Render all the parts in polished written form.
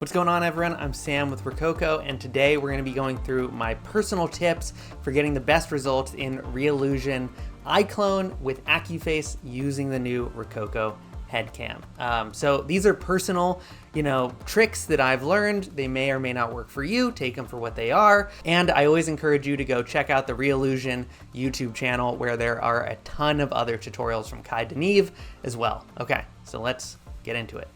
What's going on, everyone? I'm Sam with Rokoko, and today we're going to be going through my personal tips for getting the best results in Reallusion iClone with AccuFace using the new Rokoko Headcam. So these are personal, tricks that I've learned. They may or may not work for you. Take them for what they are. And I always encourage you to go check out the Reallusion YouTube channel where there are a ton of other tutorials from Denoise as well. Okay, so let's get into it.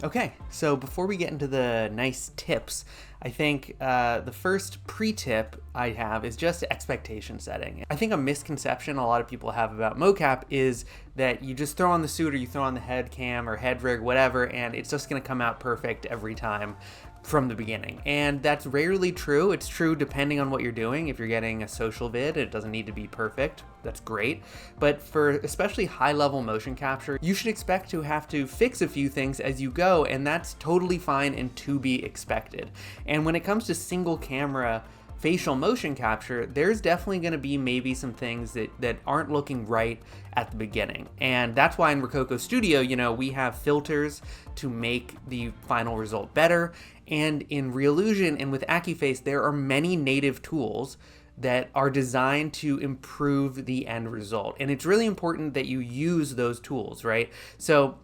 Okay, so before we get into the nice tips, I think the first pre-tip I have is just expectation setting. I think a misconception a lot of people have about mocap is that you just throw on the suit or you throw on the head cam or head rig, whatever, and it's just gonna come out perfect every time from the beginning. And that's rarely true. It's true depending on what you're doing. If you're getting a social vid, it doesn't need to be perfect. That's great. But for especially high level motion capture, you should expect to have to fix a few things as you go, and that's totally fine and to be expected. And when it comes to single camera facial motion capture, there's definitely going to be maybe some things that aren't looking right at the beginning. And that's why in Rokoko Studio, we have filters to make the final result better. And in Reallusion and with AccuFace, there are many native tools that are designed to improve the end result. And it's really important that you use those tools, right? So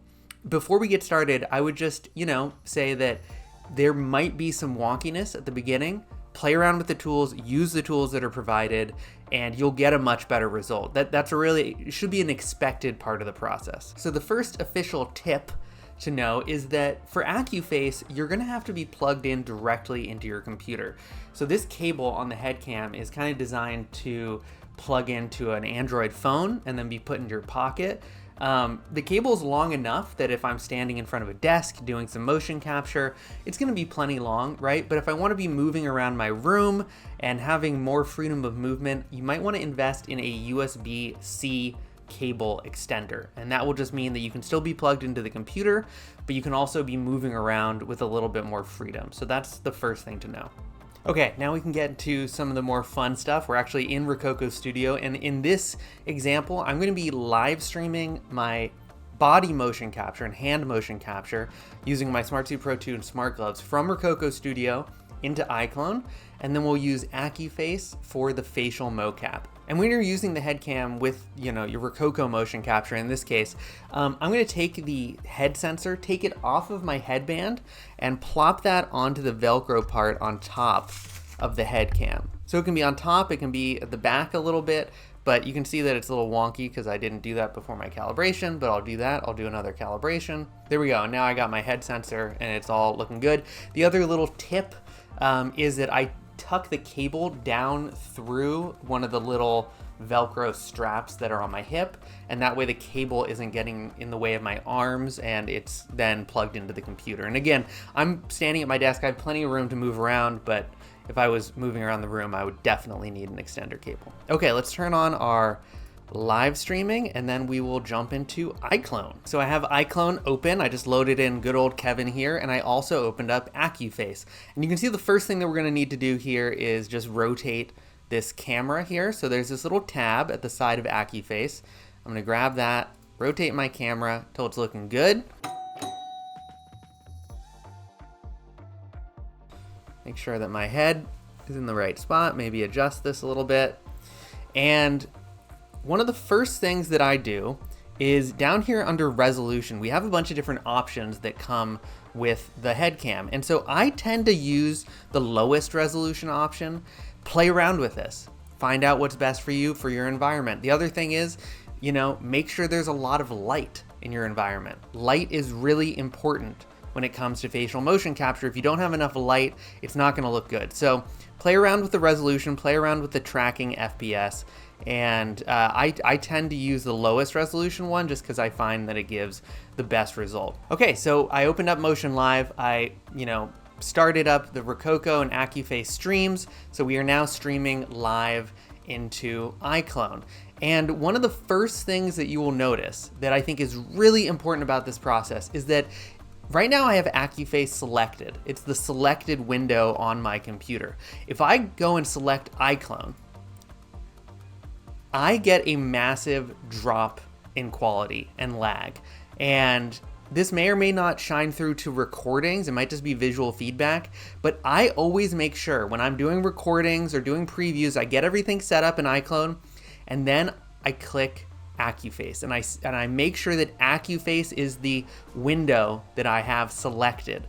before we get started, I would just, say that there might be some wonkiness at the beginning. Play around with the tools, use the tools that are provided, and you'll get a much better result. It should be an expected part of the process. So the first official tip to know is that for AccuFace, you're gonna have to be plugged in directly into your computer. So this cable on the head cam is kind of designed to plug into an Android phone and then be put into your pocket. The cable is long enough that if I'm standing in front of a desk doing some motion capture, it's going to be plenty long, right? But if I want to be moving around my room and having more freedom of movement, you might want to invest in a USB-C cable extender. And that will just mean that you can still be plugged into the computer, but you can also be moving around with a little bit more freedom. So that's the first thing to know. Okay, now we can get to some of the more fun stuff. We're actually in Rokoko Studio, and in this example, I'm gonna be live streaming my body motion capture and hand motion capture using my Smart Suit Pro 2 and Smart Gloves from Rokoko Studio into iClone, and then we'll use AccuFace for the facial mocap. And when you're using the head cam with your Rokoko motion capture, in this case, I'm gonna take the head sensor, take it off of my headband, and plop that onto the Velcro part on top of the head cam. So it can be on top, it can be at the back a little bit, but you can see that it's a little wonky because I didn't do that before my calibration, but I'll do that. I'll do another calibration. There we go, now I got my head sensor and it's all looking good. The other little tip is that I tuck the cable down through one of the little Velcro straps that are on my hip, and that way the cable isn't getting in the way of my arms and it's then plugged into the computer. And again, I'm standing at my desk, I have plenty of room to move around, but if I was moving around the room, I would definitely need an extender cable. Okay, let's turn on our live streaming and then we will jump into iClone. So I have iClone open. I just loaded in good old Kevin here, and I also opened up AccuFace. And you can see the first thing that we're gonna need to do here is just rotate this camera here. So there's this little tab at the side of AccuFace. I'm gonna grab that, rotate my camera till it's looking good. Make sure that my head is in the right spot, maybe adjust this a little bit. And one of the first things that I do is down here under resolution, we have a bunch of different options that come with the head cam. And so I tend to use the lowest resolution option. Play around with this. Find out what's best for you, for your environment. The other thing is, make sure there's a lot of light in your environment. Light is really important when it comes to facial motion capture. If you don't have enough light, it's not gonna look good. So play around with the resolution, play around with the tracking FPS, and I tend to use the lowest resolution one just because I find that it gives the best result. Okay, so I opened up Motion Live. I, started up the Rokoko and AccuFace streams. So we are now streaming live into iClone. And one of the first things that you will notice that I think is really important about this process is that right now I have AccuFace selected. It's the selected window on my computer. If I go and select iClone, I get a massive drop in quality and lag. And this may or may not shine through to recordings. It might just be visual feedback, but I always make sure when I'm doing recordings or doing previews, I get everything set up in iClone, and then I click AccuFace, and I make sure that AccuFace is the window that I have selected.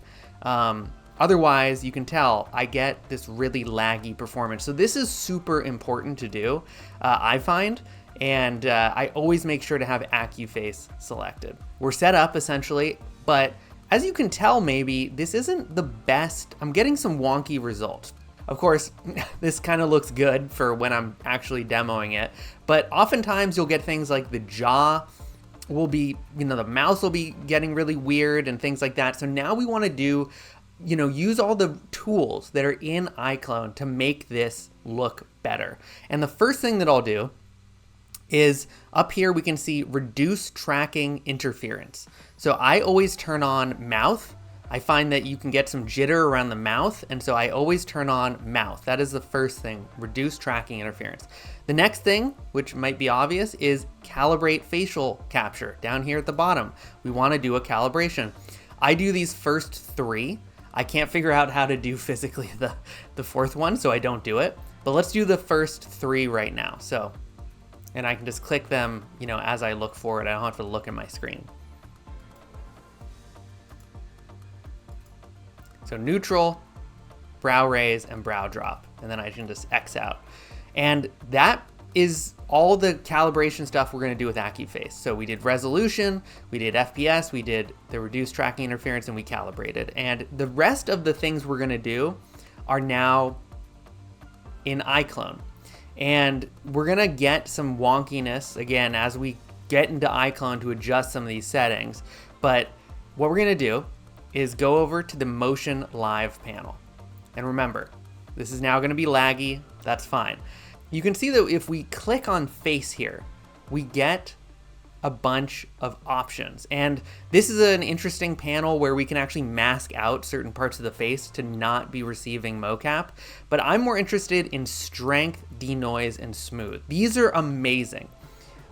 Otherwise, you can tell I get this really laggy performance. So this is super important to do, I find, and I always make sure to have AccuFace selected. We're set up essentially, but as you can tell, maybe this isn't the best. I'm getting some wonky results. Of course, this kind of looks good for when I'm actually demoing it, but oftentimes you'll get things like the jaw will be, the mouth will be getting really weird and things like that. So now we want to do, use all the tools that are in iClone to make this look better. And the first thing that I'll do is up here we can see reduce tracking interference. So I always turn on mouth. I find that you can get some jitter around the mouth, and so I always turn on mouth. That is the first thing, reduce tracking interference. The next thing, which might be obvious, is calibrate facial capture. Down here at the bottom, we want to do a calibration. I do these first three. I can't figure out how to do physically the fourth one, so I don't do it. But let's do the first three right now. And I can just click them, as I look forward. I don't have to look at my screen. So neutral, brow raise, and brow drop. And then I can just X out. And that is all the calibration stuff we're going to do with AccuFace. So we did resolution, we did FPS, we did the reduced tracking interference, and we calibrated. And the rest of the things we're going to do are now in iClone. And we're going to get some wonkiness, again, as we get into iClone to adjust some of these settings. But what we're going to do is go over to the Motion Live panel. And remember, this is now going to be laggy. That's fine. You can see that if we click on face here, we get a bunch of options. And this is an interesting panel where we can actually mask out certain parts of the face to not be receiving mocap. But I'm more interested in strength, denoise, and smooth. These are amazing.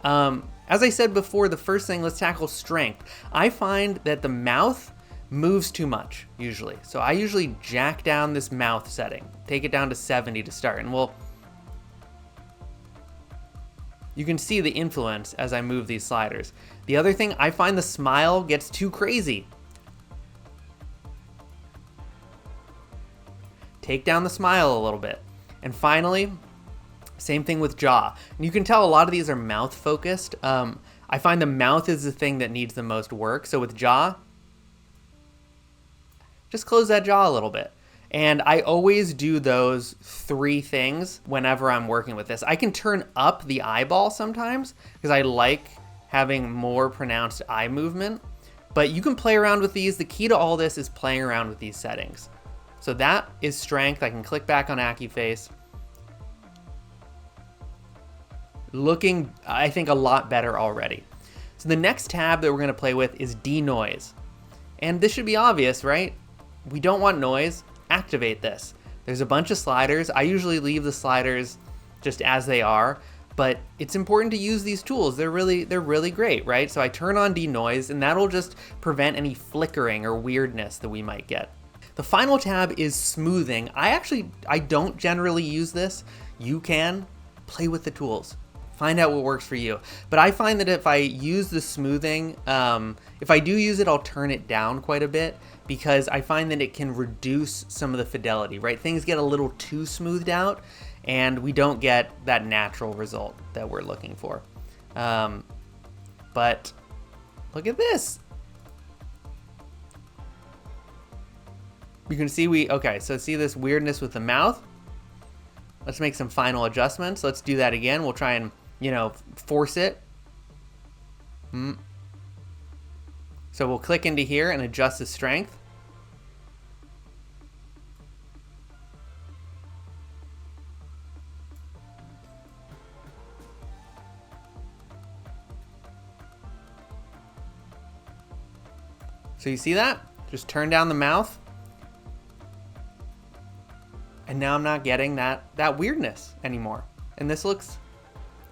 As I said before, the first thing, let's tackle strength. I find that the mouth moves too much usually. So I usually jack down this mouth setting, take it down to 70 to start. And you can see the influence as I move these sliders. The other thing, I find the smile gets too crazy. Take down the smile a little bit. And finally, same thing with jaw. And you can tell a lot of these are mouth focused. I find the mouth is the thing that needs the most work. So with jaw, just close that jaw a little bit. And I always do those three things whenever I'm working with this. I can turn up the eyeball sometimes because I like having more pronounced eye movement, but you can play around with these. The key to all this is playing around with these settings. So that is strength. I can click back on AccuFace. Looking, I think, a lot better already. So the next tab that we're gonna play with is denoise. And this should be obvious, right? We don't want noise. Activate this. There's a bunch of sliders. I usually leave the sliders just as they are, but it's important to use these tools. They're really great, right? So I turn on denoise, and that'll just prevent any flickering or weirdness that we might get. The final tab is smoothing. I don't generally use this. You can play with the tools. Find out what works for you. But I find that if I use the smoothing, if I do use it, I'll turn it down quite a bit because I find that it can reduce some of the fidelity, right? Things get a little too smoothed out and we don't get that natural result that we're looking for. But look at this. You can see okay, so see this weirdness with the mouth? Let's make some final adjustments. Let's do that again. We'll try and, force it. So we'll click into here and adjust the strength. So you see that? Just turn down the mouth. And now I'm not getting that weirdness anymore. And this looks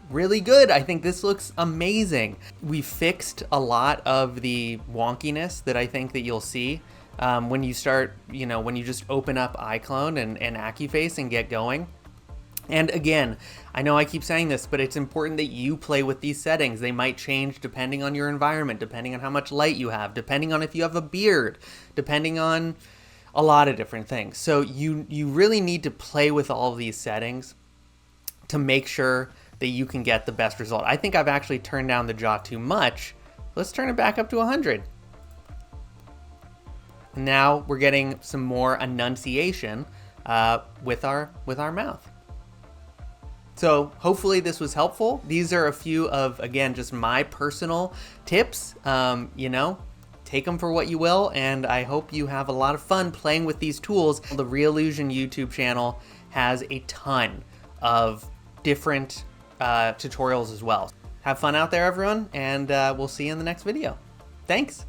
really good. I think this looks amazing. We fixed a lot of the wonkiness that I think that you'll see when you start, when you just open up iClone and AccuFace and get going. And again, I know I keep saying this, but it's important that you play with these settings. They might change depending on your environment, depending on how much light you have, depending on if you have a beard, depending on a lot of different things. So you really need to play with all of these settings to make sure that you can get the best result. I think I've actually turned down the jaw too much. Let's turn it back up to 100. Now we're getting some more enunciation with our mouth. So hopefully this was helpful. These are a few of, again, just my personal tips. Take them for what you will, and I hope you have a lot of fun playing with these tools. The Reallusion YouTube channel has a ton of different tutorials as well. Have fun out there, everyone, and we'll see you in the next video. Thanks.